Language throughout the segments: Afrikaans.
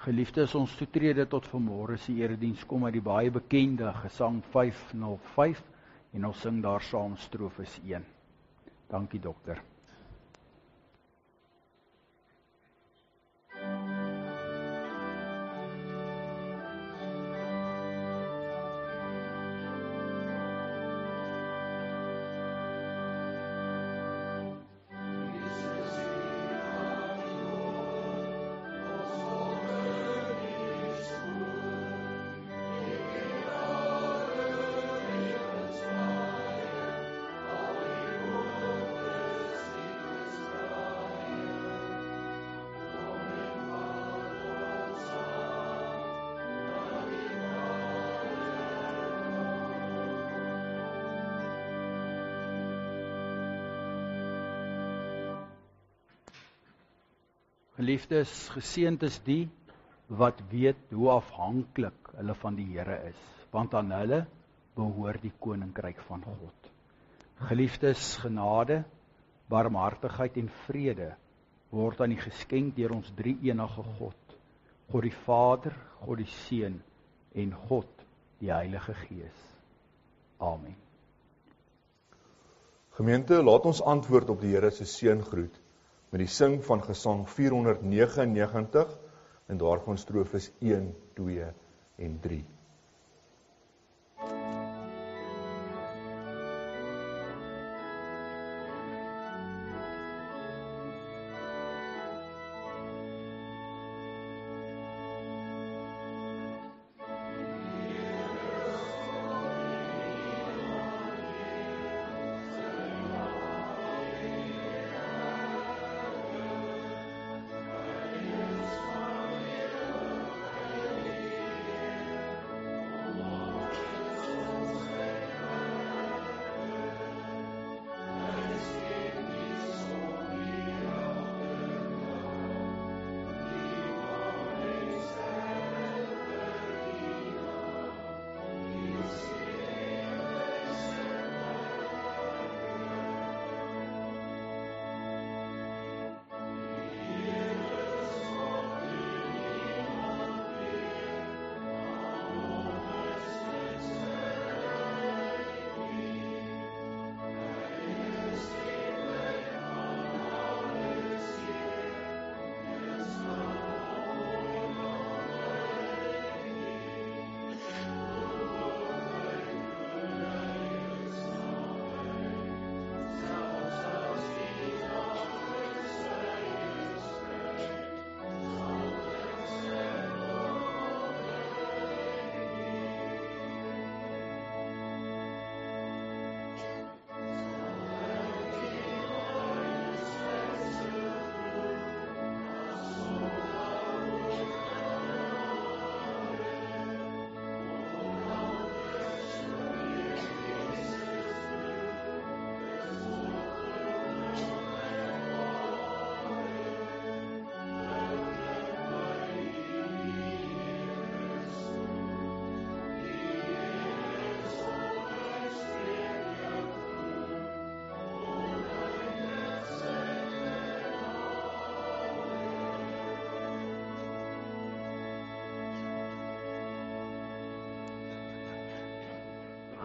Geliefdes, ons toetrede tot vanmôre se erediens kom uit die baie bekende Gesang 505 en ons sing daar saam strofes 1. Dankie dokter. Geliefdes, geseënd is die wat weet hoe afhanklik hulle van die Here is, want aan hulle behoort die koninkryk van God. Geliefdes, genade, barmhartigheid en vrede word aan die geskenk deur ons drie-enige God, God die Vader, God die Seun en God die Heilige Gees. Amen. Gemeente, laat ons antwoord op die Here se seëngroet met die sing van Gesang 499 en daarvan strofes 1, 2 en 3.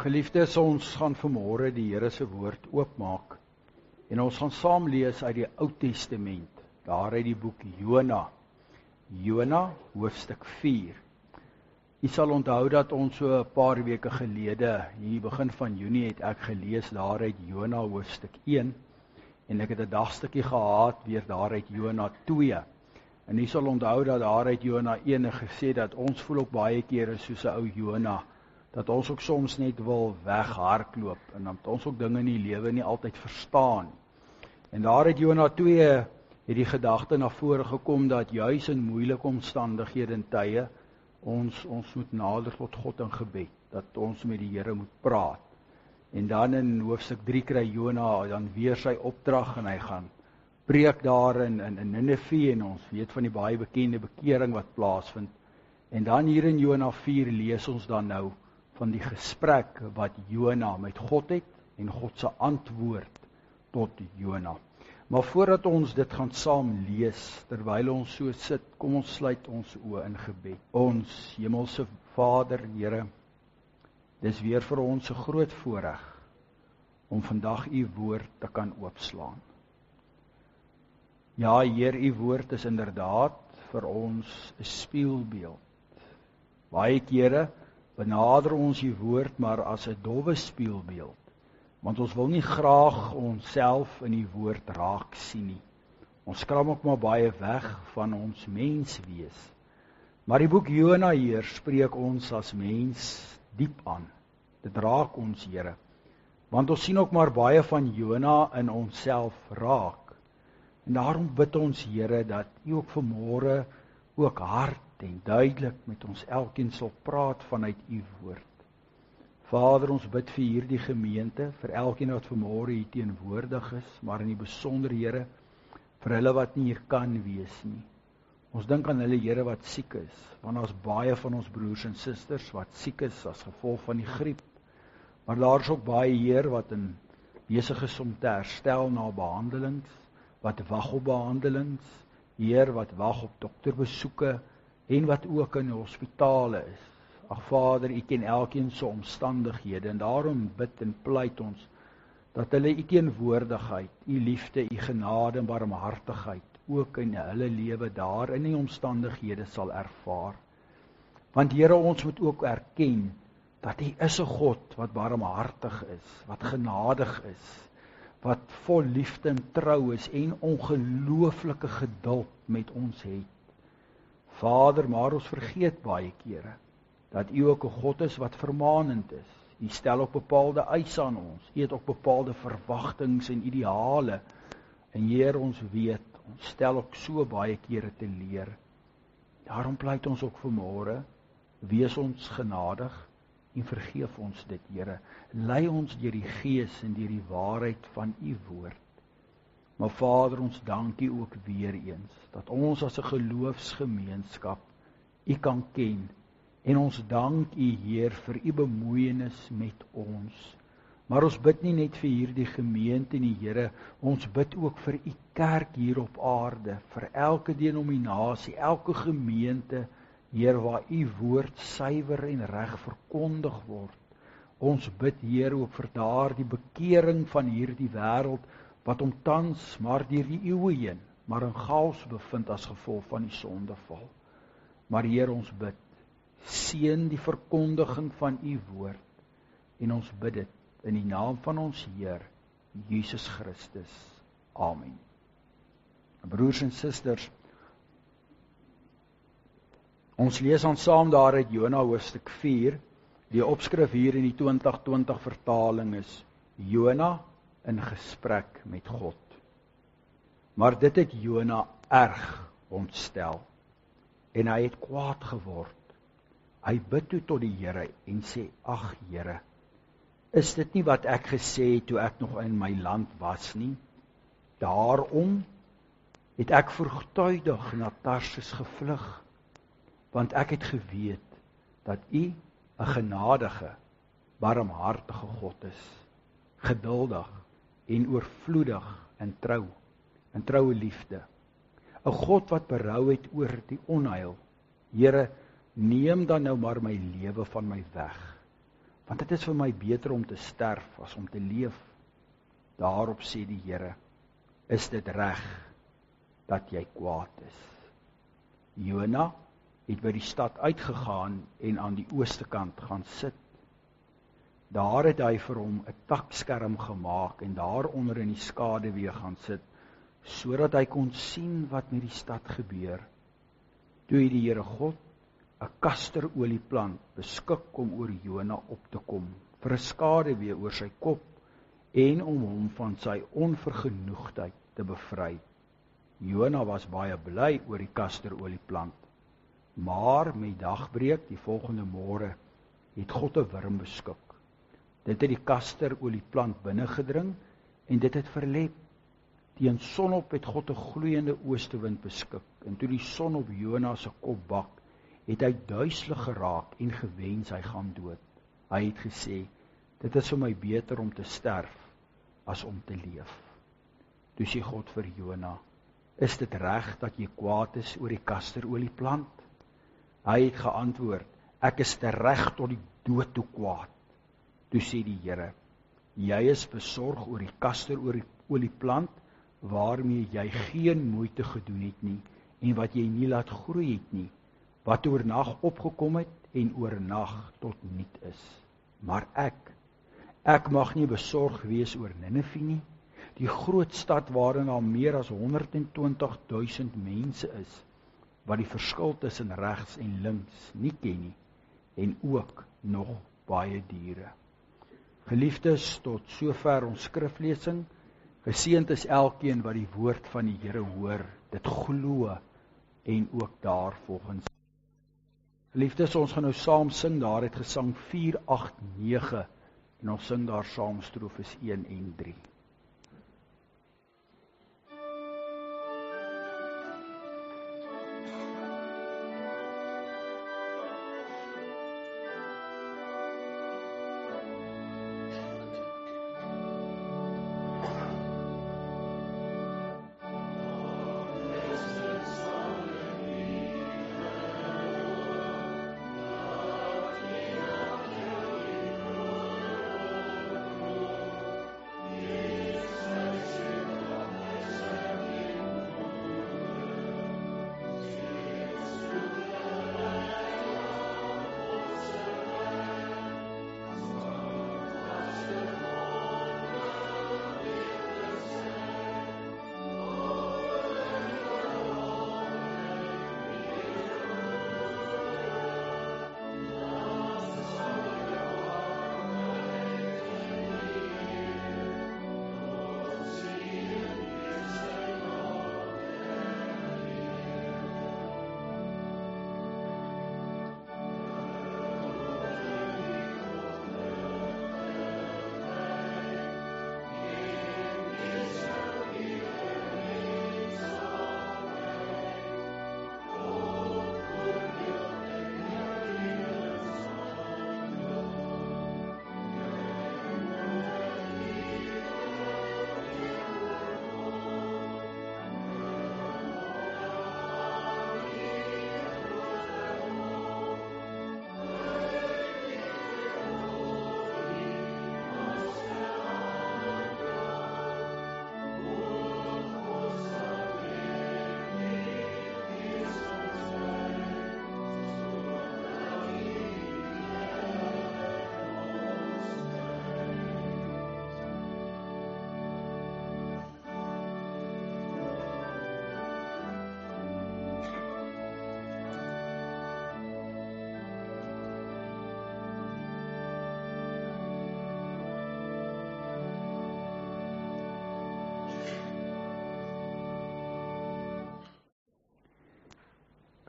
Geliefdes, ons gaan vanmôre die Here se woord oopmaak en ons gaan saam lees uit die Ou Testament, daar uit die boek Jona. Jona, hoofstuk 4. U sal onthou dat ons so 'n paar weke gelede, hier begin van Junie, het ek gelees daar uit Jona hoofstuk 1 en ek het 'n dagstukkie gehad weer daar uit Jona 2. En u sal onthou dat daar uit Jona 1 gesê dat ons voel ook baie kere soos 'n ou Jona, dat ons ook soms net wil weghardloop en dat ons ook dinge in die lewe nie altyd verstaan. En daar uit Jona 2 het die gedagte na vore gekom dat juis in moeilike omstandighede en tye ons moet nader tot God in gebed, dat ons met die Here moet praat. En dan in hoofstuk 3 kry Jona dan weer sy opdrag en hy gaan preek daar in Ninive en ons weet van die baie bekende bekering wat plaasvind. En dan hier in Jona 4 lees ons dan nou van die gesprek wat Jona met God het en God se antwoord tot Jona. Maar voordat ons dit gaan saam lees, terwyl ons so sit, kom ons sluit ons oë in gebed. Ons hemelse Vader, Here, dis weer vir ons 'n groot voorreg om vandag u woord te kan oopslaan. Ja, Heer, u woord is inderdaad vir ons 'n spieelbeeld. Baie kere benader ons u woord maar as 'n dowwe spieelbeeld, want ons wil nie graag onsself in die woord raak sien nie. Ons kram ook maar baie weg van ons menswees. Maar die boek Jona hier spreek ons as mens diep aan. Dit raak ons, Here, want ons sien ook maar baie van Jona in onsself raak. En daarom bid ons, Here, dat u ook vanmôre ook hard en duidelik met ons elkeen sal praat vanuit u woord. Vader, ons bid vir hierdie gemeente, vir elkeen wat vanmôre hier teenwoordig is, maar in die besonder, Here, vir hulle wat nie hier kan wees nie. Ons dink aan hulle, Here, wat siek is, want daar's baie van ons broers en susters wat siek is as gevolg van die griep. Maar daar is ook baie, Heer, wat besig is om te herstel na behandelings, wat wag op behandelings, Heer, wat wag op dokterbesoeke, en wat ook in hospitale is. Ag Vader, u ken elkeen se omstandighede, en daarom bid en pleit ons, dat hulle u teenwoordigheid, u liefde, u genade en barmhartigheid, ook in hulle lewe daar in die omstandighede sal ervaar. Want Here, ons moet ook erken, dat U is 'n God wat barmhartig is, wat genadig is, wat vol liefde en trou is en ongelooflike geduld met ons het. Vader, maar ons vergeet baie kere, dat U ook 'n God is wat vermaanend is. U stel ook bepaalde eise aan ons, U het ook bepaalde verwagtinge en ideale, en Heer, ons weet, ons stel ook so baie kere te leer. Daarom pleit ons ook vanmôre, wees ons genadig, en vergeef ons dit, Here. Lei ons deur die Gees en deur die waarheid van U woord. Maar Vader, ons dank U ook weer eens, dat ons as 'n geloofsgemeenskap U kan ken, en ons dank U, Heer, vir U bemoeienis met ons. Maar ons bid nie net vir hierdie gemeente nie, Here, ons bid ook vir U kerk hier op aarde, vir elke denominasie, elke gemeente, Heer, waar U woord suiwer en reg verkondig word. Ons bid, Heer, ook vir daardie bekering van hierdie wêreld, wat om tans maar deur die eeue heen, maar in chaos bevind as gevolg van die sondeval. Maar Heer, ons bid, seën die verkondiging van U woord, en ons bid dit in die naam van ons Heer, Jesus Christus. Amen. Broers en susters, ons lees dan saam daar uit Jona hoofstuk 4, die opskrif hier in die 2020 vertaling is, Jona in gesprek met God. Maar dit het Jona erg ontstel, en hy het kwaad geword. Hy bid toe tot die Here en sê, ag Here, is dit nie wat ek gesê het toe ek nog in my land was nie? Daarom het ek vroegtydig na Tarsus gevlug, want ek het geweet dat U 'n genadige, barmhartige God is, geduldig en oorvloedig in troue liefde. 'n God wat berou het oor die onheil. Here, neem dan nou maar my lewe van my weg, want dit is vir my beter om te sterf as om te leef. Daarop sê die Here, is dit reg dat jy kwaad is? Jona het by die stad uitgegaan en aan die ooste kant gaan sit. Daar het hy vir hom 'n takskerm gemaak en daaronder in die skaduwee gaan sit, sodat hy kon sien wat met die stad gebeur. Toe het die Here God 'n kasterolieplant beskik om oor Jona op te kom, vir 'n skaduwee oor sy kop en om hom van sy onvergenoegdheid te bevry. Jona was baie bly oor die kasterolieplant, maar met dagbreek die volgende môre het God 'n wurm beskik. Dit het die kasterolieplant binnengedring en dit het verlep. Teen sonop het God 'n gloeiende oostewind beskik, en toe die son op Jona se kop bak, het hy duiselig geraak en gewens hy gaan dood. Hy het gesê, dit is vir my beter om te sterf as om te leef. Toe sê God vir Jona, is dit reg dat jy kwaad is oor die kasterolieplant? Hy het geantwoord, ek is tereg tot die dood toe kwaad. Toe sê die Here, jy is besorg oor die kasterolieplant, waarmee jy geen moeite gedoen het nie, en wat jy nie laat groei het nie, wat oornag opgekom het, en oornag tot niet is. Maar ek mag nie besorg wees oor Ninive nie, die groot stad waarin al meer as 120.000 mense is, wat die verskil tussen regs en links nie ken nie, en ook nog baie diere. Geliefdes, tot sover ons skriflesing, geseënd is elkeen wat die woord van die Here hoor, dit glo en ook daarvolgens. Geliefdes, ons gaan nou saam sing daar uit Gesang 489 en ons sing daar saam strofes 1 en 3.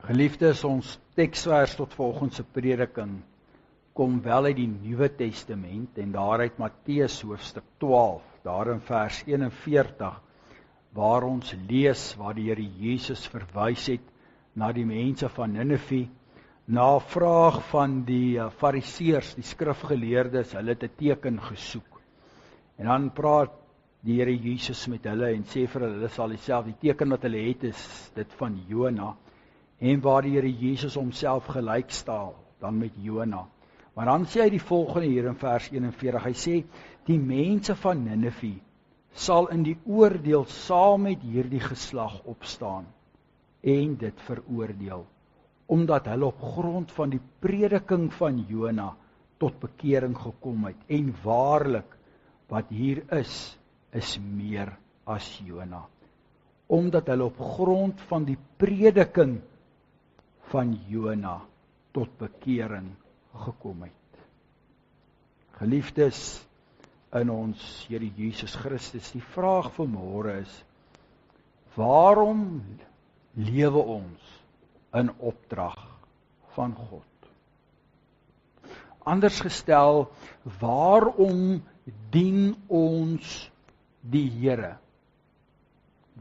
Geliefdes, ons teksvers tot volgens se prediking kom wel uit die Nuwe Testament en daaruit Matteus hoofstuk 12, daar in vers 41, waar ons lees waar die Here Jesus verwys het na die mense van Ninive, na vraag van die Fariseërs, die skrifgeleerdes, hulle het 'n teken gesoek. En dan praat die Here Jesus met hulle en sê vir hulle sal dieselfde teken wat hulle het is dit van Jona. En waar die Here Jesus homself gelyk stel, dan met Jona. Maar dan sê hy die volgende hier in vers 41, hy sê, die mense van Ninive sal in die oordeel saam met hierdie geslag opstaan en dit veroordeel, omdat hulle op grond van die prediking van Jona tot bekering gekom het. En waarlik, wat hier is meer as Jona. Omdat hulle op grond van die prediking van Jona tot bekering gekom het. Geliefdes in ons Here Jesus Christus, die vraag vanmôre is, waarom lewe ons in opdrag van God? Anders gestel, waarom dien ons die Here?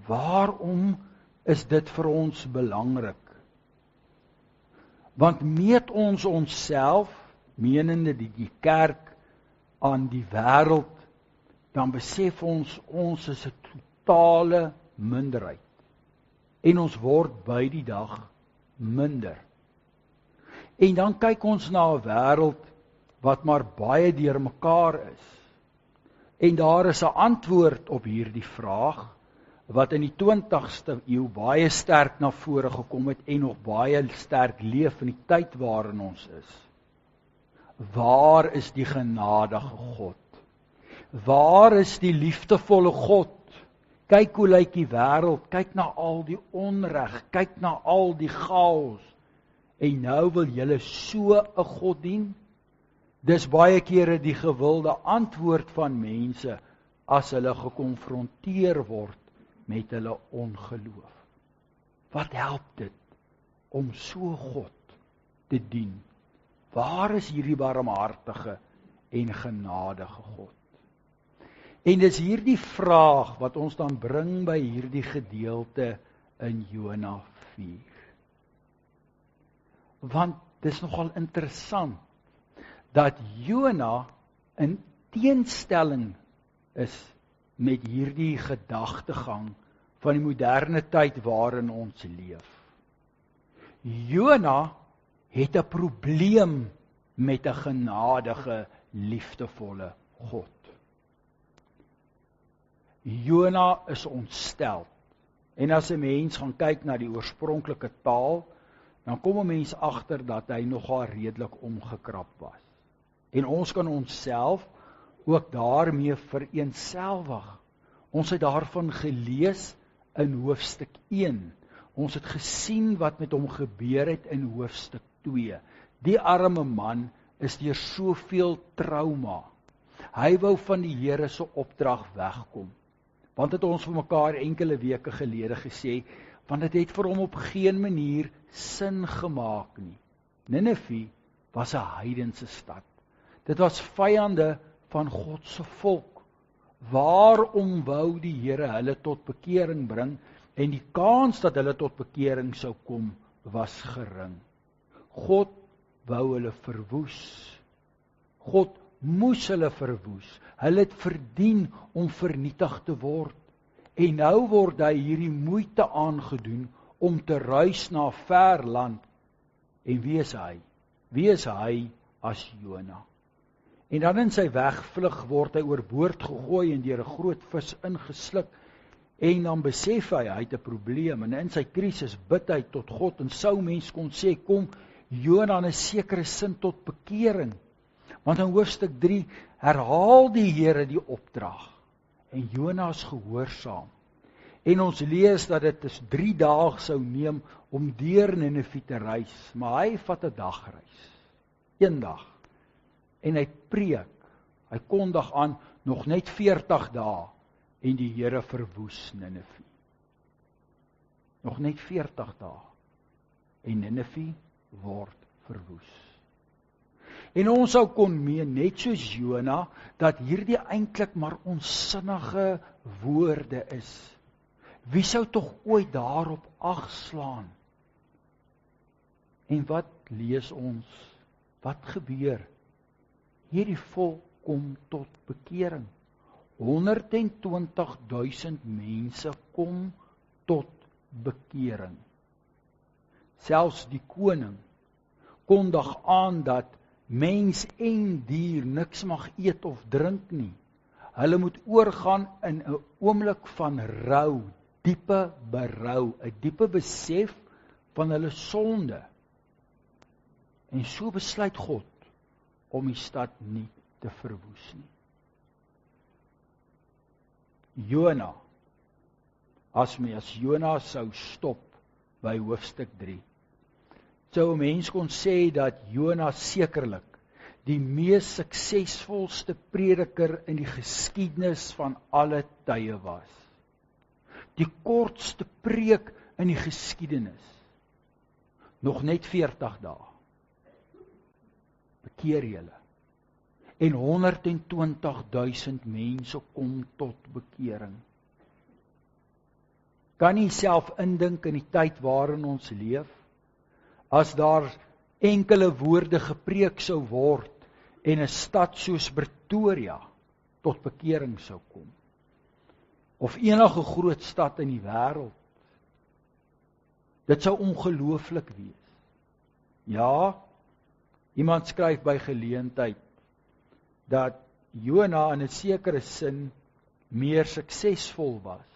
Waarom is dit vir ons belangrik? Want meet ons onsself, menende die kerk, aan die wêreld, dan besef ons is 'n totale minderheid. En ons word by die dag minder. En dan kyk ons na 'n wêreld wat maar baie deurmekaar is. En daar is 'n antwoord op hierdie vraag, wat in die 20ste eeu baie sterk na vore gekom het en nog baie sterk leef in die tyd waarin ons is. Waar is die genadige God? Waar is die liefdevolle God? Kyk hoe lyk die wêreld, kyk na al die onreg, kyk na al die chaos. En nou wil julle so 'n God dien? Dis baie kere die gewilde antwoord van mense as hulle gekonfronteer word met hulle ongeloof. Wat help dit om so God te dien? Waar is hierdie barmhartige en genadige God? En dis hierdie vraag wat ons dan bring by hierdie gedeelte in Jona 4. Want dis nogal interessant dat Jona in teenstelling is met hierdie gedagtegang van die moderne tyd waarin ons leef. Jona het 'n probleem met 'n genadige, liefdevolle God. Jona is ontstel. En as 'n mens gaan kyk na die oorspronklike taal, dan kom 'n mens agter dat hy nogal redelik omgekrap was. En ons kan onsself ook daarmee vereenselwig. Ons het daarvan gelees in hoofstuk 1. Ons het gesien wat met hom gebeur het in hoofstuk 2. Die arme man is deur soveel trauma. Hy wou van die Here se opdrag wegkom. Want het ons vir mekaar enkele weke gelede gesê, want dit het vir hom op geen manier sin gemaak nie. Ninive was 'n heidense stad. Dit was vyande van God se volk. Waarom wou die Here hulle tot bekering bring en die kans dat hulle tot bekering sou kom was gering. God wou hulle verwoes. God moes hulle verwoes. Hulle het verdien om vernietig te word. En nou word hy hierdie moeite aangedoen om te reis na 'n ver land. En wie is hy? Wie is hy as Jona? En dan in sy wegvlug word hy oorboord gegooi en deur 'n groot vis ingesluk. En dan besef hy het 'n probleem. En in sy krisis bid hy tot God. En sou mens kon sê, kom Jona in 'n sekere sin tot bekering. Want in hoofstuk 3 herhaal die Here die opdrag. En Jona is gehoorsaam. En ons lees dat dit 3 dae sou neem om deur Ninive te reis. Maar hy vat 'n dagreis. 1 dag. En hy preek. Hy kondig aan nog net 40 dae en die Here verwoes Ninive. Nog net 40 dae. En Ninive word verwoes. En ons sou kon meen, net soos Jona, dat hierdie eintlik maar onsinnige woorde is. Wie sou tog ooit daarop ag slaan? En wat lees ons? Wat gebeur? Hierdie volk kom tot bekering. 120.000 mense kom tot bekering. Selfs die koning kondig aan dat mens en dier niks mag eet of drink nie. Hulle moet oorgaan in 'n oomblik van rou, diepe berou, 'n diepe besef van hulle sonde. En so besluit God om die stad nie te verwoes nie. Jona, as Jona sou stop by hoofstuk 3, sou 'n mens kon sê dat Jona sekerlik die mees suksesvolste prediker in die geskiedenis van alle tye was. Die kortste preek in die geskiedenis. Nog net 40 dae. Bekeer julle. En 120.000 mense kom tot bekering. Kan jy self indink in die tyd waarin ons leef? As daar enkele woorde gepreek sou word en 'n stad soos Pretoria tot bekering sou kom. of enige groot stad in die wêreld. Dit sou ongelooflik wees. Ja, iemand skryf by geleentheid dat Jona in 'n sekere sin meer suksesvol was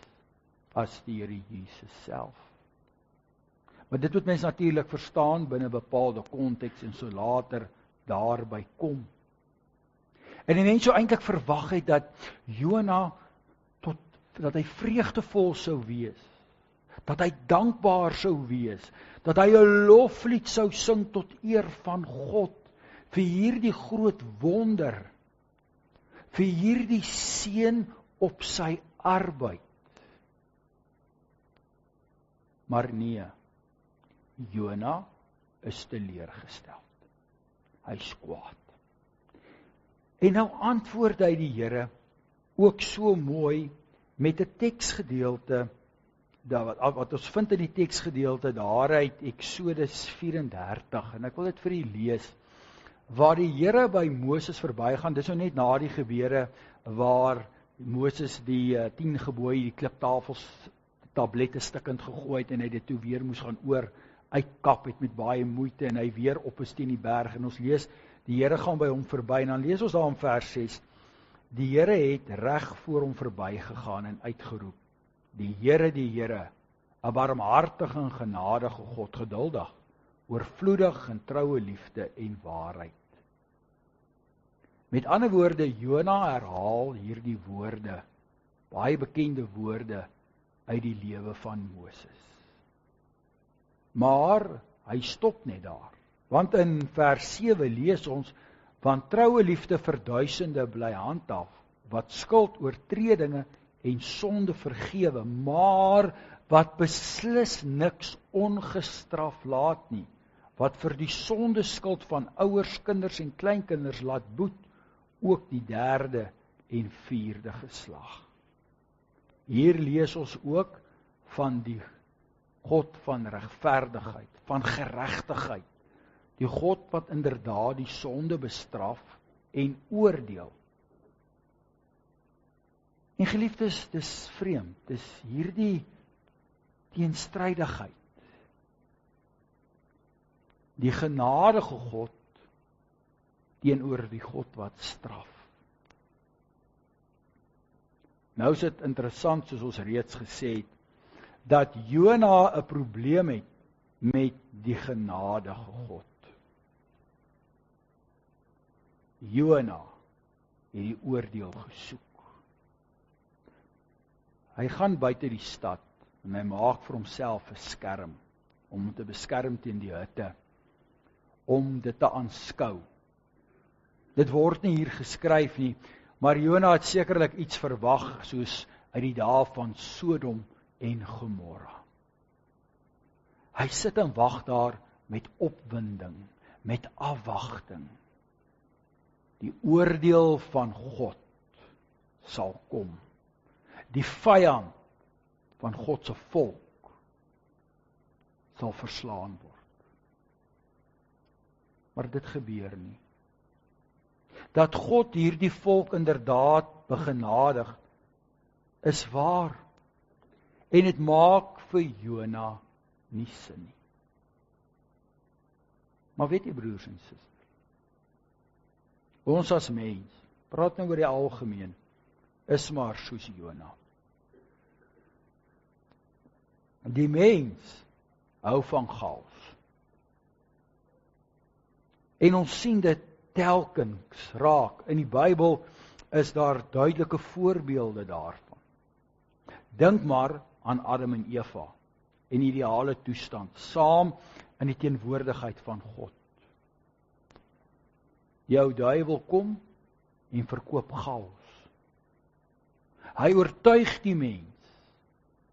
as die Here Jesus self. Maar dit moet mens natuurlik verstaan binne 'n bepaalde konteks en so later daarby kom. En die mens sou eintlik verwag het dat Jona dat hy vreugdevol sou wees, dat hy dankbaar sou wees, dat hy 'n loflied sou sing tot eer van God vir hierdie groot wonder, vir hierdie seën op sy arbeid. Maar nee, Jona is teleurgestel. Hy's kwaad. En nou antwoord hy die Here ook so mooi met 'n teksgedeelte wat ons vind in die teksgedeelte daaruit Eksodus 34 en ek wil dit vir u lees. Waar die Here by Moses verbygaan, dis nou net na die gebeure waar Moses die 10 gebooie, die kliptafels, tablette stikkend gegooi het en hy dit toe weer moes gaan uitkap het met baie moeite en hy weer op is teen die berg en ons lees, die Here gaan by hom verby en dan lees ons daar in vers 6, die Here het reg voor hom verby gegaan en uitgeroep, die Here, 'n barmhartige en genadige God, geduldig, oorvloedig in troue liefde en waarheid. Met ander woorde, Jona herhaal hierdie woorde, baie bekende woorde uit die lewe van Moses. Maar hy stop net daar, want in vers 7 lees ons, want troue liefde vir duisende bly handhaaf, wat skuld oortredinge en sonde vergewe, maar wat beslis niks ongestraf laat nie, wat vir die sonde skuld van ouers, kinders en kleinkinders laat boet, ook die 3de en 4de geslag. Hier lees ons ook van die God van regverdigheid, van geregtigheid, die God wat inderdaad die sonde bestraf en oordeel. En geliefdes, dis vreemd, dis hierdie teenstrydigheid. Die genadige God teenoor die God wat straf. Nou is dit interessant, soos ons reeds gesê het, dat Jona 'n probleem het met die genadige God. Jona het die oordeel gesoek. Hy gaan buite die stad en hy maak vir homself 'n skerm om te beskerm teen die hitte, om dit te aanskou. Dit word nie hier geskryf nie, maar Jona het sekerlik iets verwag soos uit die dae van Sodom en Gomorra. Hy sit en wag daar met opwinding, met afwagting. Die oordeel van God sal kom. Die vyand van God se volk sal verslaan word. Maar dit gebeur nie. Dat God hierdie volk inderdaad begenadig, is waar. En dit maak vir Jona nie sin nie. Maar weet jy broers en susters, ons as mens, praat nou oor die algemeen, is maar soos Jona. Die mens hou van chaos. En ons sien dit telkens raak. In die Bybel is daar duidelike voorbeelde daarvan. Dink maar aan Adam en Eva en die ideale toestand, saam in die teenwoordigheid van God. Die ou duiwel kom en verkoop chaos. Hy oortuig die mens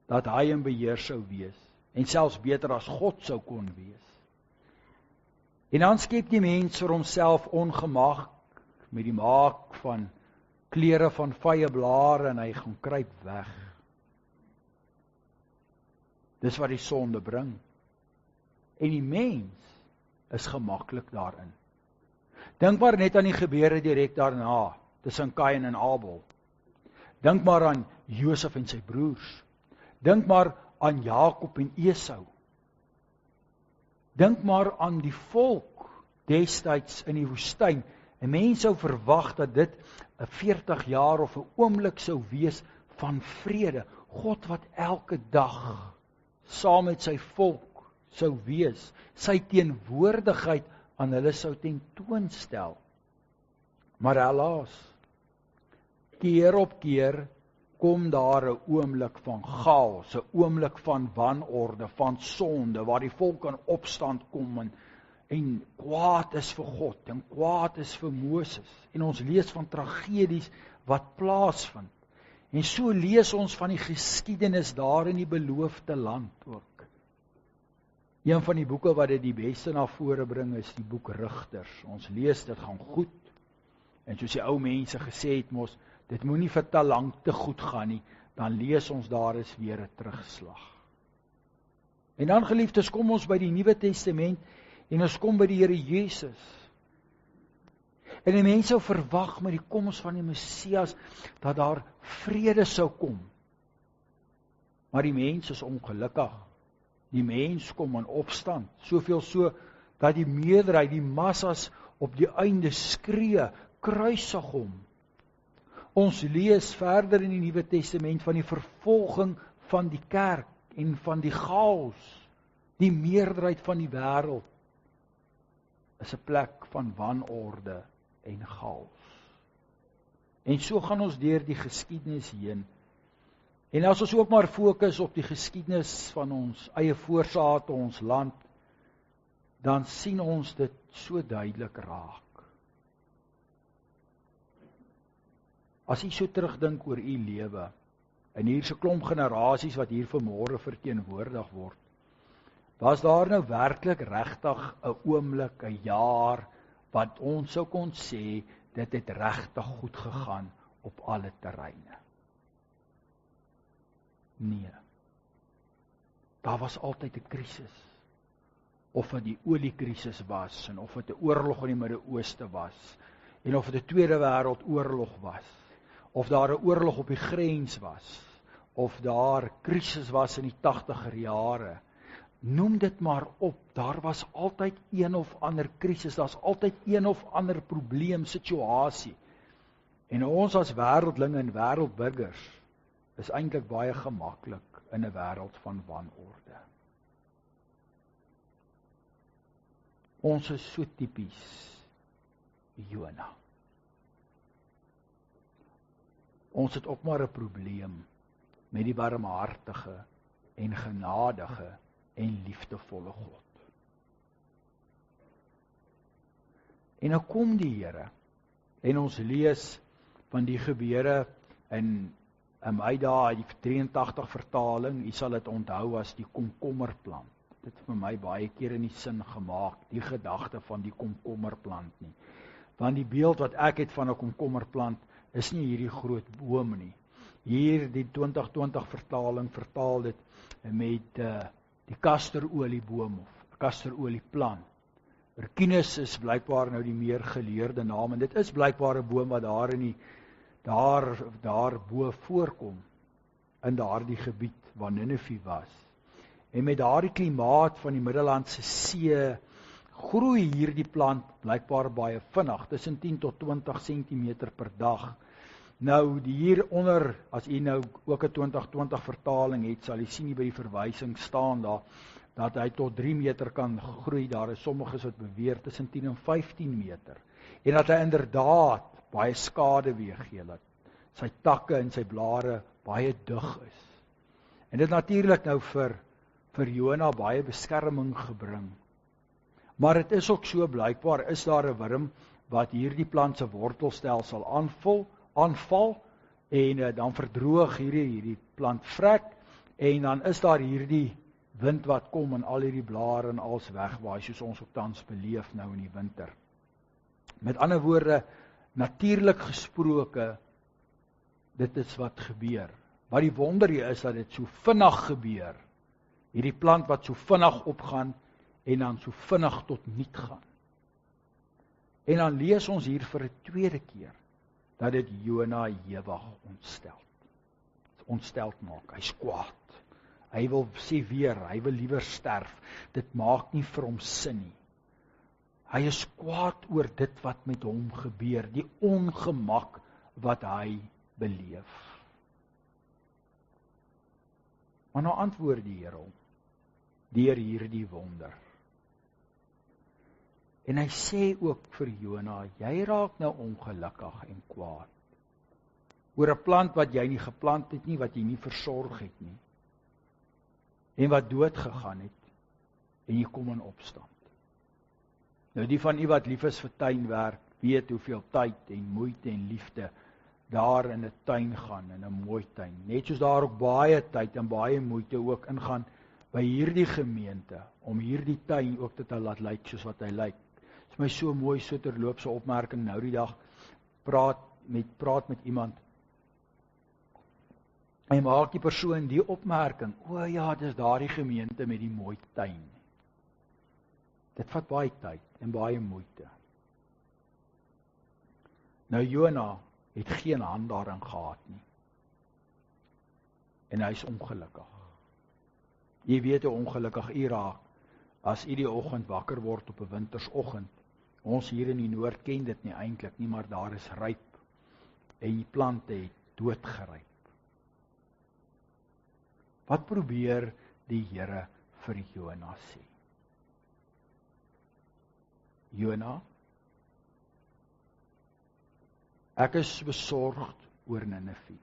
dat hy in beheer sou wees en selfs beter as God sou kon wees. En dan skep die mens vir homself ongemak met die maak van klere van vye blare en hy gaan kruip weg. Dis wat die sonde bring. En die mens is gemaklik daarin. Dink maar net aan die gebeure direk daarna, tussen Kain en Abel. Dink maar aan Josef en sy broers. Dink maar aan Jakob en Esau. Dink maar aan die volk destyds in die woestyn. 'n Mens sou verwag dat dit 'n 40 jaar of 'n oomblik sou wees van vrede. God wat elke dag saam met sy volk sou wees, sy teenwoordigheid aan hulle sou tentoonstel. Maar helaas, keer op keer kom daar 'n oomblik van chaos, 'n oomblik van wanorde, van sonde, waar die volk in opstand kom en kwaad is vir God en kwaad is vir Moses. En ons lees van tragedies wat plaasvind. En so lees ons van die geskiedenis daar in die beloofde land ook. Een van die boeke wat dit die beste na vore bring is die boek Rigters. Ons lees dit gaan goed. En soos die ou mense gesê het mos, dit moenie vir te lank te goed gaan nie, dan lees ons daar is weer 'n terugslag. En dan geliefdes, kom ons by die Nuwe Testament en ons kom by die Here Jesus. En die mense sou verwag met die koms van die Messias dat daar vrede sou kom. Maar die mens is ongelukkig. Die mens kom in opstand, soveel so dat die meerderheid, die massas op die einde skree, kruisig hom. Ons lees verder in die Nuwe Testament van die vervolging van die kerk en van die chaos. Die meerderheid van die wêreld is 'n plek van wanorde en chaos. En so gaan ons deur die geskiedenis heen. En as ons ook maar fokus op die geskiedenis van ons eie voorsate, ons land, dan sien ons dit so duidelik raak. As jy so terugdink oor u lewe, en hier's 'n klomp generasies wat hier vanmôre verteenwoordig word, was daar nou werklik regtig 'n oomblik, 'n jaar, wat ons sou kon sê, dit het regtig goed gegaan op alle terreine? Nee. Daar was altyd 'n krisis. Of dit die oliekrisis was, en of dit 'n oorlog in die Midde-Ooste was, en of dit 'n Tweede Wêreldoorlog was, of daar 'n oorlog op die grens was, of daar krisis was in die 80er jare. Noem dit maar op, daar was altyd een of ander krisis, daar's altyd een of ander probleem, situasie. En ons as wêreldlinge en wêreldburgers is eintlik baie gemaklik in 'n wêreld van wanorde. Ons is so tipies Jona. Ons het ook maar 'n probleem met die barmhartige en genadige en liefdevolle God. En nou kom die Here, en ons lees van die gebeure in my dae, die 83 vertaling, u sal dit onthou as die komkommerplant. Dit het vir my baie keer in die sin gemaak, die gedagte van die komkommerplant nie. Want die beeld wat ek het van 'n komkommerplant is nie hierdie groot boom nie. Hier die 2020 vertaling vertaal dit met die kasterolieboom of kasterolieplant. Urkinus is blykbaar nou die meer geleerde naam, en dit is blykbaar 'n boom wat daar bo voorkom in daardie gebied waar Ninive was. En met daardie klimaat van die Middellandse See groei hierdie plant blykbaar baie vinnig, tussen 10 tot 20 cm per dag. Nou hieronder, as u nou ook 'n 2020 vertaling het, sal u sien hier by die verwysing staan daar dat hy tot 3 meter kan groei. Daar is sommiges wat beweer tussen 10 en 15 meter. En dat hy inderdaad baie skade weergee, dat sy takke en sy blare baie dig is. En dit natuurlik nou vir Jona baie beskerming gebring. Maar dit is ook so, blykbaar is daar 'n wurm wat hierdie plant se wortelstelsel aanval en dan verdroog hierdie plant vrek, en dan is daar hierdie wind wat kom en al hierdie blare en als wegwaai, soos ons ook tans beleef nou in die winter. Met ander woorde, natuurlik gesproke, dit is wat gebeur. Maar die wonder hier is dat dit so vinnig gebeur. Hierdie plant wat so vinnig opgaan en dan so vinnig tot niet gaan. En dan lees ons hier vir 'n tweede keer dat dit Jona ewig ontstel. Dit is ontsteld maak. Hy's kwaad. Hy wil sê weer, hy wil liewer sterf. Dit maak nie vir hom sin nie. Hy is kwaad oor dit wat met hom gebeur, die ongemak wat hy beleef. Maar nou antwoord die Here hom, deur hierdie wonder. En hy sê ook vir Jona, jy raak nou ongelukkig en kwaad. Oor 'n plant wat jy nie geplant het nie, wat jy nie versorg het nie. En wat dood gegaan het, en jy kom in opstand. Nou die van u wat lief is vir tuinwerk, weet hoeveel tyd en moeite en liefde daar in 'n tuin gaan, in 'n mooi tuin. Net soos daar ook baie tyd en baie moeite ook ingaan by hierdie gemeente, om hierdie tuin ook te laat lyk soos wat hy lyk. Dit is my so mooi, so terloopse opmerking nou die dag, praat met iemand, en maak die persoon die opmerking, o ja, dis daardie gemeente met die mooi tuin. Dit vat baie tyd en baie moeite. Nou Jona het geen hand daarin gehad nie. En hy is ongelukkig. Jy weet hoe ongelukkig u raak, as u die oggend wakker word op 'n wintersoggend. Ons hier in die noord ken dit nie eintlik nie, maar daar is ryp. En die plante het doodgeryp. Wat probeer die Here vir Jona sê? Jona, ek is besorgd oor Ninive.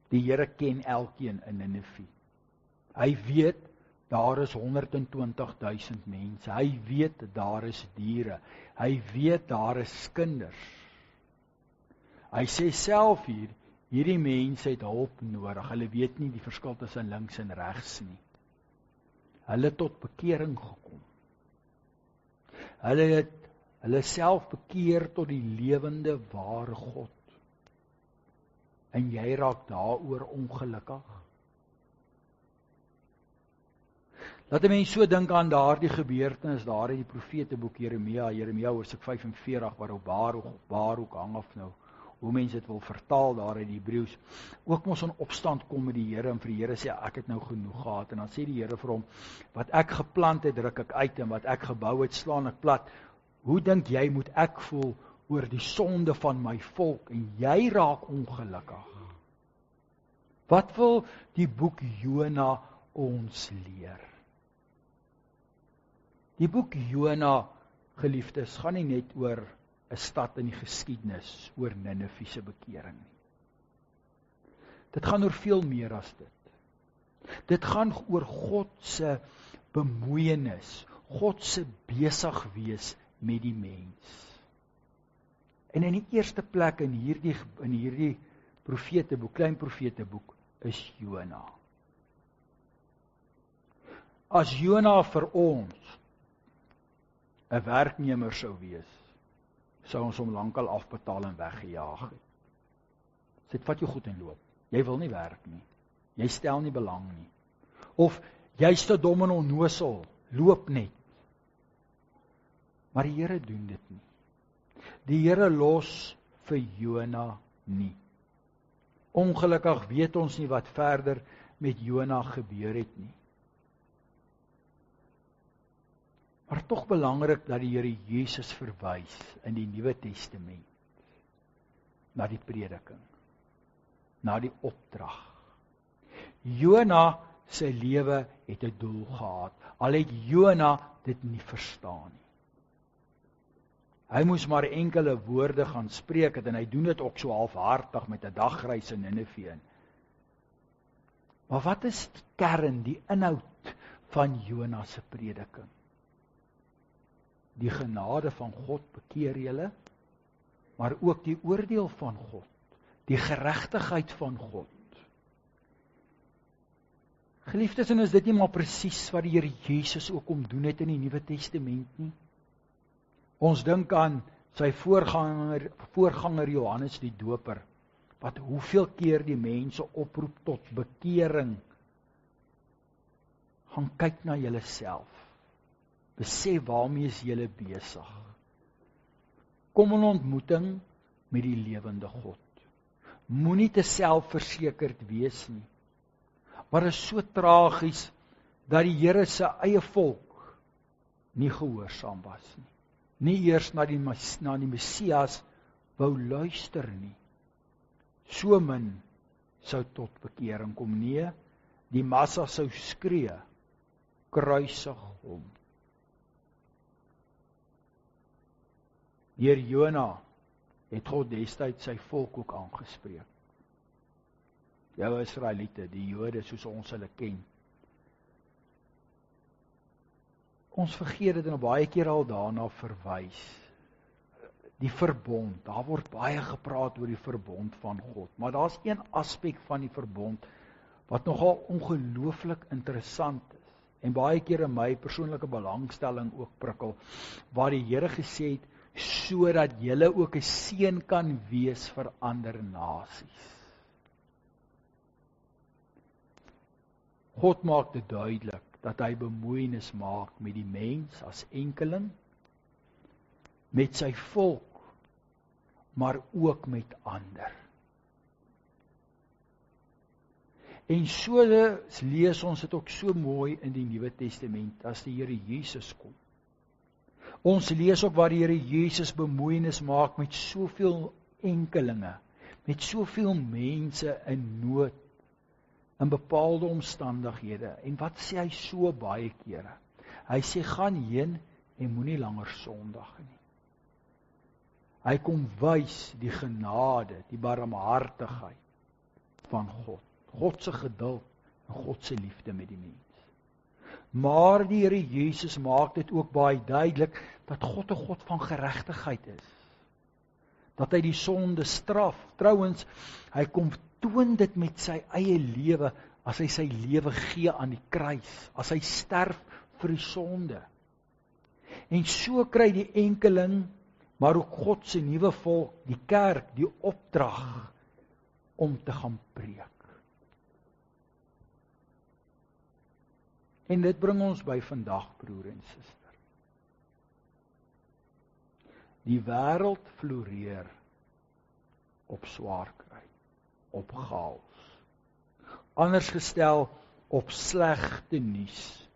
Die Here ken elkeen in Ninive. Hy weet, daar is 120,000 mense. Hy weet, daar is diere. Hy weet, daar is kinders. Hy sê self hier, hierdie mense het hulp nodig. Hulle weet nie die verskil tussen links en regs nie. Hulle het tot bekering gekom. Hulle het hulle self bekeer tot die lewende ware God. En jy raak daaroor ongelukkig. Laat 'n mens so dink aan daardie gebeurtenis daar in die profeteboek Jeremia hoofstuk 45 waarop Baruk hang of nou, hoe mense dit wil vertaal daar in die Hebreëus, ook mos in opstand kom met die Here en vir die Here sê, ek het nou genoeg gehad, en dan sê die Here vir hom, wat ek geplant het, druk ek uit, en wat ek gebou het, slaan ek plat. Hoe dink jy moet ek voel oor die sonde van my volk, en jy raak ongelukkig? Wat wil die boek Jona ons leer? Die boek Jona, geliefdes, gaan nie net oor 'n stad in die geskiedenis, oor Ninive se bekering nie. Dit gaan oor veel meer as dit. Dit gaan oor God se bemoeienis, God se besig wees met die mens. En in die eerste plek in hierdie profeteboek, klein profeteboek, is Jona. As Jona vir ons 'n werknemer sou wees, sou ons hom lankal afbetaal en weggejaag het. Sê, vat jou goed en loop. Jy wil nie werk nie. Jy stel nie belang nie. Of, jy's te dom en onnosel, loop net. Maar die Here doen dit nie. Die Here los vir Jona nie. Ongelukkig weet ons nie wat verder met Jona gebeur het nie. Maar tog belangrik dat die Here Jesus verwys in die Nuwe Testament na die prediking, na die opdrag. Jona se lewe het 'n doel gehad, al het Jona dit nie verstaan nie. Hy moes maar enkele woorde gaan spreek het, en hy doen dit ook so halfhartig met 'n dagreis in Ninive. Maar wat is die kern, die inhoud van Jona se prediking? Die genade van God bekeer julle, maar ook die oordeel van God, die geregtigheid van God. Geliefdes, en is dit nie maar presies wat die Here Jesus ook kom doen het in die Nuwe Testament nie? Ons dink aan sy voorganger Johannes die Doper, wat hoeveel keer die mense oproep tot bekering. Gaan kyk na julleself. Besef waarmee is julle besig. Kom in ontmoeting met die lewende God. moenie te selfversekerd wees nie. Maar dit is so tragies dat die Here se eie volk nie gehoorsaam was nie. Nie eers na die Messias wou luister nie. So min sou tot bekering kom. Nee, die massa sou skree, kruisig hom. Deur Jona het God destyds sy volk ook aangespreek. Jou Israeliete, die Jode soos ons hulle ken. Ons vergeet dit en baie keer al daarna verwys. Die verbond, daar word baie gepraat oor die verbond van God, maar daar's een aspek van die verbond wat nogal ongelooflik interessant is, en baie keer in my persoonlike belangstelling ook prikkel, waar die Here gesê het, sodat julle ook 'n seën kan wees vir ander nasies. God maak dit duidelik, dat hy bemoeienis maak met die mens as enkeling, met sy volk, maar ook met ander. En so lees ons dit ook so mooi in die Nuwe Testament, as die Here Jesus kom. Ons lees ook waar die Here Jesus bemoeienis maak met soveel enkelinge, met soveel mense in nood, in bepaalde omstandighede. En wat sê hy so baie kere? Hy sê, gaan heen en moenie langer sondig nie. Hy kom wys die genade, die barmhartigheid van God. God se geduld en God se liefde met die mens. Maar die Here Jesus maak dit ook baie duidelik, dat God 'n God van geregtigheid is. Dat hy die sonde straf. Trouwens, hy kom toon dit met sy eie lewe, as hy sy lewe gee aan die kruis, as hy sterf vir die sonde. En so kry die enkeling, maar ook God se nuwe volk, die kerk, die opdrag om te gaan preek. En dit bring ons by vandag, broer en suster. Die wêreld floreer op swaar kry, op chaos. Anders gestel, op slegte nuus.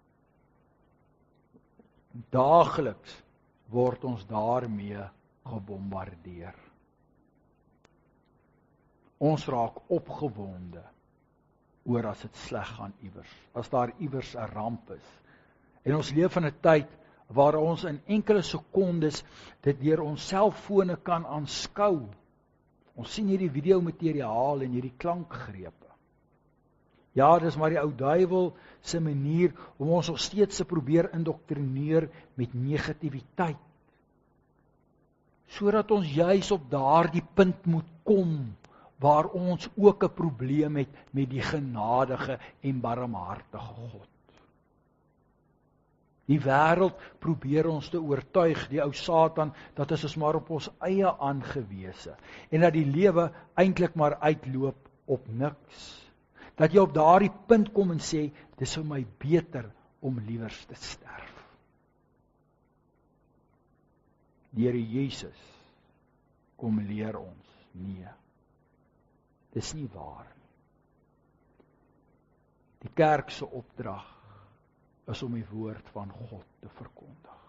Daagliks word ons daarmee gebombardeer. Ons raak opgewonde oor as dit sleg gaan iewers, as daar iewers 'n ramp is. En ons leef in 'n tyd waar ons in enkele sekondes dit deur ons selfone kan aanskou. Ons sien hierdie videomateriaal en hierdie klankgrepe. Ja, dis maar die ou duiwel se manier om ons nog steeds te probeer indoktrineer met negativiteit. Sodat ons juis op daardie punt moet kom, waar ons ook 'n probleem het met die genadige en barmhartige God. Die wêreld probeer ons te oortuig, die ou Satan, dat ons is maar op ons eie aangewese, en dat die lewe eintlik maar uitloop op niks. Dat jy op daardie punt kom en sê, dis vir my beter om liewers te sterf. Die Here Jesus kom leer ons, nee, dis nie waar nie. Die kerk se opdrag is om die woord van God te verkondig.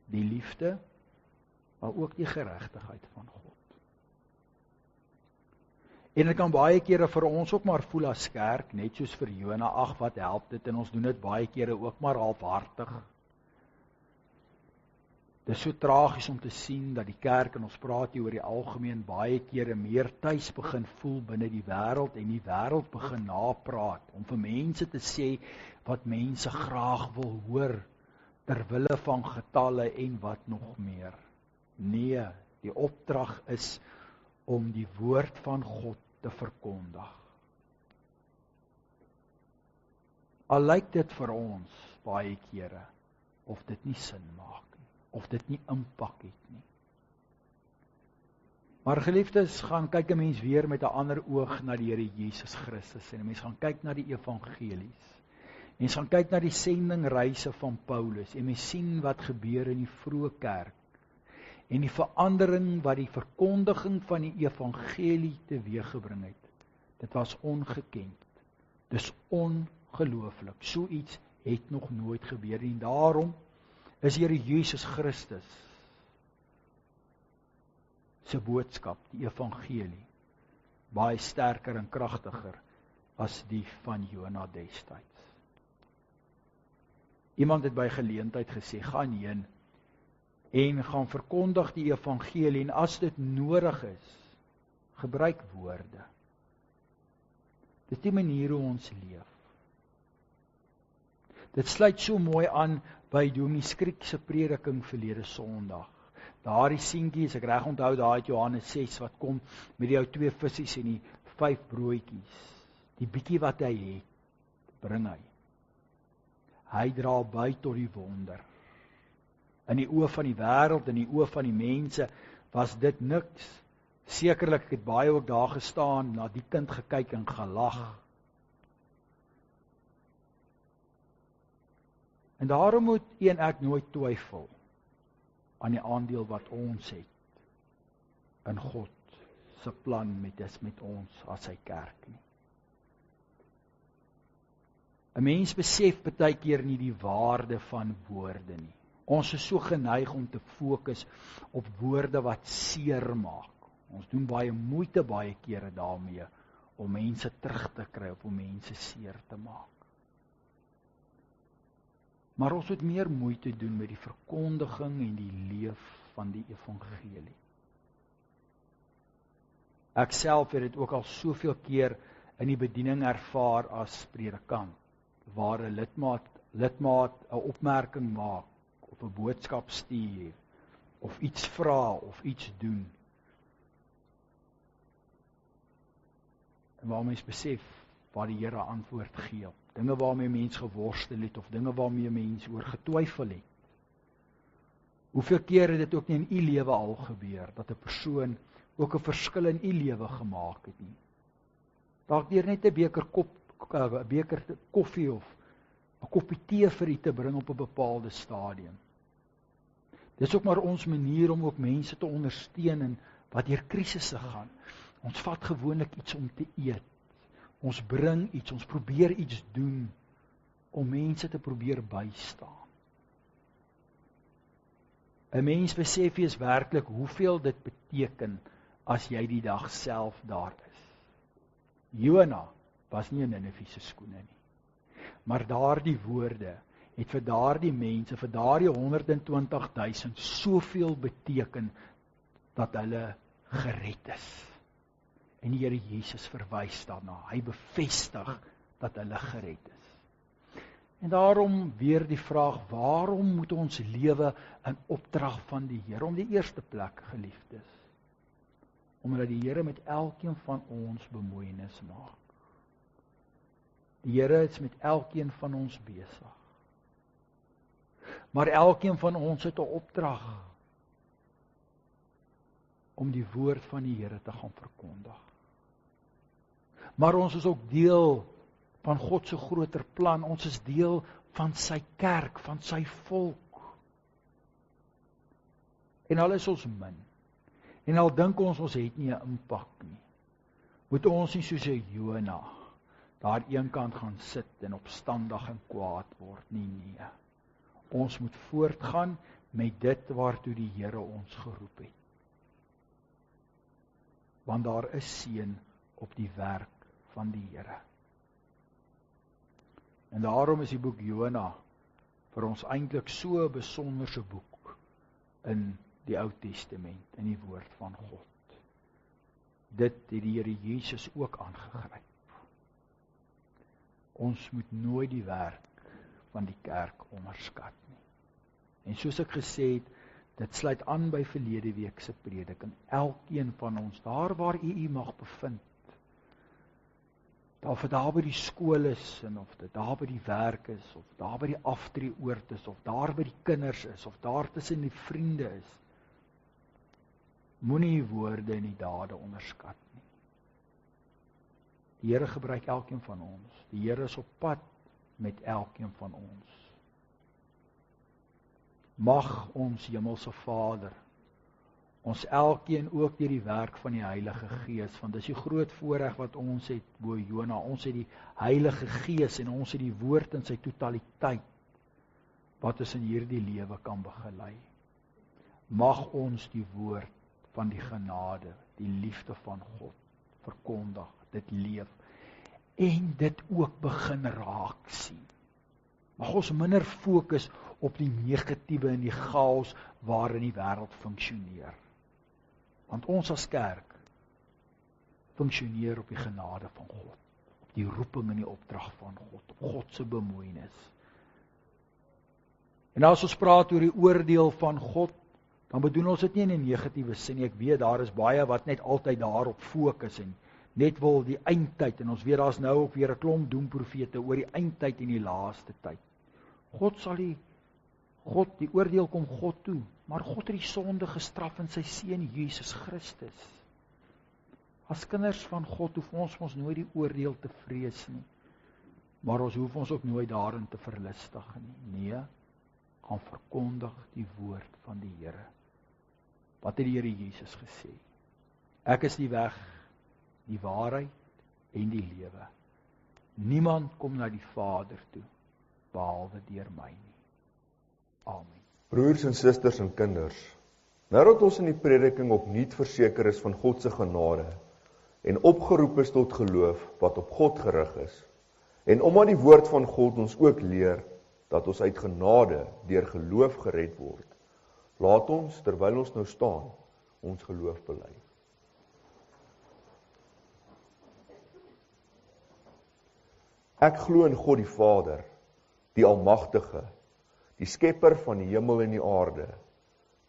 Die liefde, maar ook die geregtigheid van God. En dit kan baie kere vir ons ook maar voel as kerk, net soos vir Jona, ag wat help dit, en ons doen dit baie kere ook maar halfhartig. Dit is so tragies om te sien dat die kerk, en ons praat hier oor die algemeen, baie kere meer tuis begin voel binne die wêreld, en die wêreld begin napraat, om vir mense te sê wat mense graag wil hoor, terwille van getalle en wat nog meer. Nee, die opdrag is om die woord van God te verkondig. Al lyk dit vir ons baie kere, of dit nie sin maak nie, of dit nie impak het nie. Maar geliefdes, gaan kyk 'n mens weer met 'n ander oog na die Here Jesus Christus, en 'n mens gaan kyk na die evangelies. Mens gaan kyk na die sendingreise van Paulus, en mens sien wat gebeur in die vroeë kerk. en die verandering wat die verkondiging van die evangelie teweeggebring het. Dit was ongekend. Dis ongelooflik. So iets het nog nooit gebeur en daarom is Here Jesus Christus se boodskap, die evangelie, baie sterker en kragtiger as die van Jona destyds. Iemand het by geleentheid gesê, gaan heen en gaan verkondig die evangelie en as dit nodig is, gebruik woorde. Dit is die manier hoe ons leef. Dit sluit so mooi aan by Dominee Skriek se prediking verlede Sondag. Daardie seentjie, as ek reg onthou, daai uit Johannes 6 wat kom met die ou 2 visse en die 5 broodjies. Die bietjie wat hy het, bring hy. Hy dra by tot die wonder. In die oë van die wêreld, in die oë van die mense, was dit niks. Sekerlik, ek het baie ook daar gestaan, na die kind gekyk en gelag. En daarom moet u en ek nooit twyfel aan die aandeel wat ons het in God se plan met ons as sy kerk nie. 'n Mens besef baie keer nie die waarde van woorde nie. Ons is so geneig om te fokus op woorde wat seer maak. Ons doen baie moeite baie kere daarmee om mense terug te kry of om mense seer te maak. Maar ons moet meer moeite doen met die verkondiging en die leef van die evangelie. Ek self het dit ook al soveel keer in die bediening ervaar as predikant, waar 'n lidmaat 'n opmerking maak, of 'n boodskap stuur, of iets vra, of iets doen. En waar mens besef, waar die Here antwoord gee op dinge waarmee mens geworstel het, of dinge waarmee mens oor getwyfel het. Hoeveel keer het dit ook nie in u lewe al gebeur, dat 'n persoon ook 'n verskil in u lewe gemaak het nie. Dalk deur net 'n beker koffie of 'n koppie tee vir u te bring op 'n bepaalde stadium. Dis ook maar ons manier om ook mense te ondersteun en wat deur krisisse gaan. Ons vat gewoonlik iets om te eet. Ons bring iets, ons probeer iets doen om mense te probeer bystaan. 'n Mens besef nie werklik hoeveel dit beteken as jy die dag self daar is. Jona was nie in Ninive se skoene nie. Maar daardie woorde het vir daardie mense, vir daardie 120,000 soveel beteken dat hulle gered is. En die Here Jesus verwys daarna. Hy bevestig dat hulle gered is. En daarom weer die vraag, waarom moet ons lewe in opdrag van die Here? Om die eerste plek, geliefdes. Omdat die Here met elkeen van ons bemoeienis maak. Die Here is met elkeen van ons besig. Maar elkeen van ons het 'n opdrag om die woord van die Here te gaan verkondig. Maar ons is ook deel van God se groter plan. Ons is deel van sy kerk, van sy volk. En al is ons min, en al dink ons het nie 'n impak nie, moet ons nie soos 'n Jona daar eenkant gaan sit en opstandig en kwaad word nie, nee. Ons moet voortgaan met dit waartoe die Here ons geroep het. Want daar is seën op die werk van die Here. En daarom is die boek Jona vir ons eintlik so 'n besonderse boek in die Ou Testament, in die woord van God. Dit het die Here Jesus ook aangegryp. Ons moet nooit die werk van die kerk onderskat nie. En soos ek gesê het, dit sluit aan by verlede week se prediking. Elkeen van ons, daar waar u mag bevind, of dit daar by die skool is, en of dit daar by die werk is, of daar by die aftreeoord is, of daar by die kinders is, of daar tussen die vriende is, moenie die woorde en die dade onderskat nie. Die Here gebruik elkeen van ons. Die Here is op pad met elkeen van ons. Mag ons Hemelse Vader ons elkeen ook deur die werk van die Heilige Gees, want dis die groot voorreg wat ons het bo Jona, ons het die Heilige Gees en ons het die woord in sy totaliteit, wat ons in hierdie lewe kan begelei. Mag ons die woord van die genade, die liefde van God, verkondig, dit leef, en dit ook begin raak sien. Mag ons minder fokus op die negatiewe en die chaos waarin die wêreld funksioneer. Want ons as kerk funksioneer op die genade van God, op die roeping en die opdrag van God, op God se bemoeienis. En as ons praat oor die oordeel van God, dan bedoel ons dit nie in 'n negatiewe sin nie. Ek weet daar is baie wat net altyd daarop fokus en net wil die eindtyd, en ons weet daar's nou ook weer 'n klomp doemprofete oor die eindtyd en die laaste tyd. Die oordeel kom God toe, maar God het die sonde gestraf in sy seun Jesus Christus. As kinders van God hoef ons nooit die oordeel te vrees nie, maar ons hoef ons ook nooit daarin te verlustig nie. Nee, gaan verkondig die woord van die Here. Wat het die Here Jesus gesê? Ek is die weg, die waarheid en die lewe. Niemand kom na die Vader toe, behalwe deur my nie. Amen. Broers en susters en kinders, nadat ons in die prediking opnuut verseker is van God se genade en opgeroep is tot geloof wat op God gerig is, en omdat die woord van God ons ook leer dat ons uit genade deur geloof gered word, laat ons, terwyl ons nou staan, ons geloof bely. Ek glo in God die Vader, die Almagtige, die skepper van die hemel en die aarde,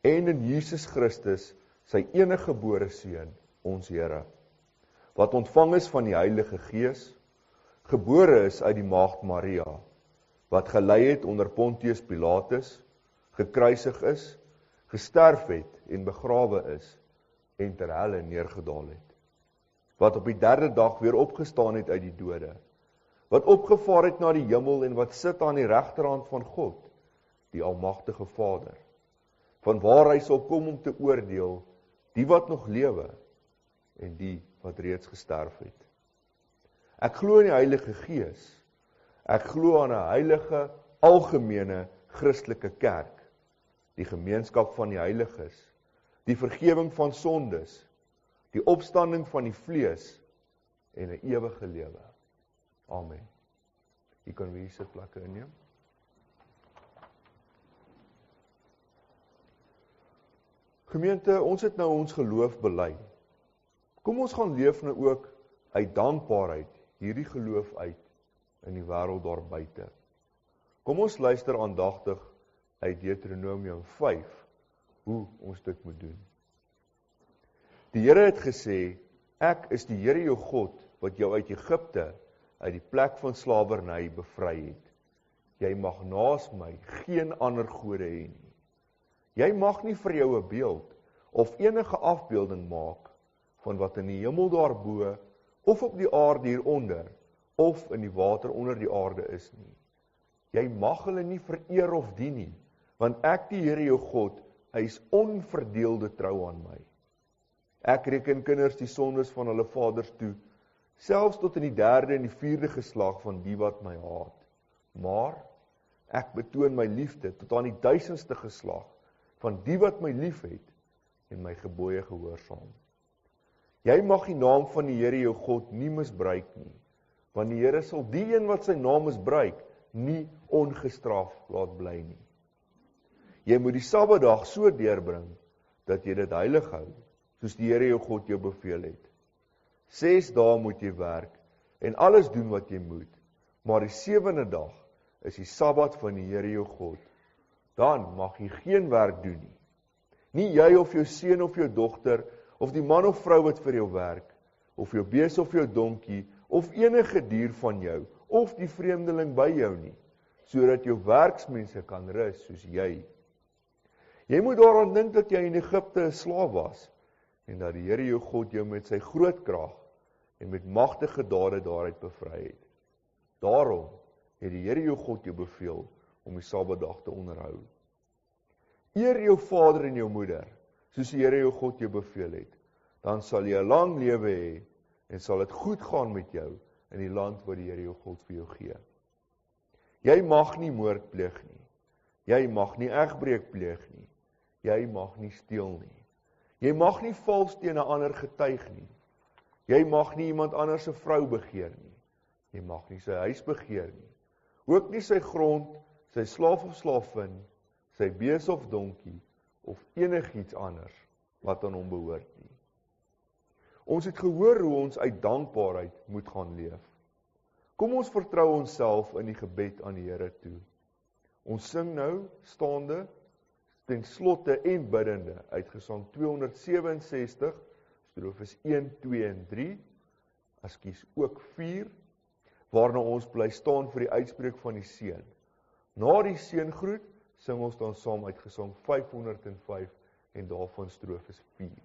en in Jesus Christus, sy enige gebore seun, ons Here, wat ontvang is van die Heilige Gees, gebore is uit die maagd Maria, wat gelei het onder Pontius Pilatus, gekruisig is, gesterf het en begrawe is, en ter helle neergedaal het, wat op die 3de dag weer opgestaan het uit die dode, wat opgevaar het na die hemel en wat sit aan die regterhand van God, die Almagtige Vader, vanwaar hy sal kom om te oordeel die wat nog lewe en die wat reeds gesterf het. Ek glo in die Heilige Gees. Ek glo aan 'n heilige, algemene Christelike kerk, die gemeenskap van die heiliges, die vergifnis van sondes, die opstanding van die vlees en 'n ewige lewe. Amen. Jy kan weer sitplekke inneem. Gemeente, ons het nou ons geloof bely. Kom ons gaan leef nou ook uit dankbaarheid hierdie geloof uit in die wêreld daar buite. Kom ons luister aandagtig uit Deuteronomium 5 hoe ons dit moet doen. Die Here het gesê, ek is die Here jou God wat jou uit Egipte, uit die plek van slawerny bevry het. Jy mag naas my geen ander gode hê nie. Jy mag nie vir jou 'n beeld of enige afbeelding maak van wat in die hemel daarbo of op die aarde hieronder of in die water onder die aarde is nie. Jy mag hulle nie vereer of dien nie, want ek die Here jou God, hy is onverdeelde trou aan my. Ek reken kinders die sondes van hulle vaders toe, selfs tot in die 3de en die 4de geslag van die wat my haat. Maar ek betoon my liefde tot aan die 1000ste geslag van die wat my liefhet en my gebooie gehoorsaam. Jy mag die naam van die Here jou God nie misbruik nie, want die Here sal die een wat sy naam misbruik nie ongestraf laat bly nie. Jy moet die Sabbatdag so deurbring dat jy dit heilig hou, soos die Here jou God jou beveel het. 6 dae moet jy werk en alles doen wat jy moet, maar die 7de dag is die Sabbat van die Here jou God. Dan mag jy geen werk doen nie. Nie jy of jou seun of jou dogter, of die man of vrou wat vir jou werk, of jou bees of jou donkie, of enige dier van jou, of die vreemdeling by jou nie, sodat jou werksmense kan rus soos jy. Jy moet daaraan dink dat jy in Egipte 'n slaaf was, en dat die Here jou God jou met sy groot krag en met magtige dade daaruit bevry het. Daarom het die Here jou God jou beveel om die Sabbatdag te onderhou. Eer jou vader en jou moeder, soos die Here jou God jou beveel het, dan sal jy 'n lang lewe hê en sal dit goed gaan met jou in die land wat die Here jou God vir jou gee. Jy mag nie moord pleeg nie. Jy mag nie egbreek pleeg nie. Jy mag nie steel nie. Jy mag nie vals teen 'n ander getuig nie. Jy mag nie iemand anders se vrou begeer nie. Jy mag nie sy huis begeer nie. Ook nie sy grond, sy slaaf of slaafin, sy bees of donkie, of enigiets anders wat aan hom behoort nie. Ons het gehoor hoe ons uit dankbaarheid moet gaan leef. Kom ons vertrou onsself in die gebed aan die Here toe. Ons sing nou, staande, ten slotte en biddende, uit Gesang 267, strofes 1, 2 en 3, ook 4, waarna ons bly staan vir die uitspreek van die seën. Na die seëngroet sing ons dan saam uit Gesang 505 en daarvan strofes 4.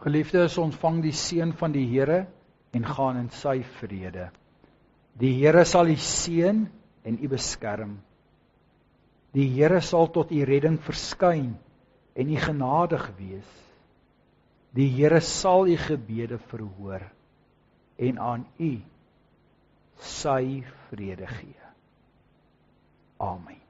Geliefdes, ontvang die seën van die Here en gaan in sy vrede. Die Here sal u seën en u beskerm. Die Here sal tot u redding verskyn en u genadig wees. Die Here sal u gebede verhoor en aan u sy vrede gee. Amen.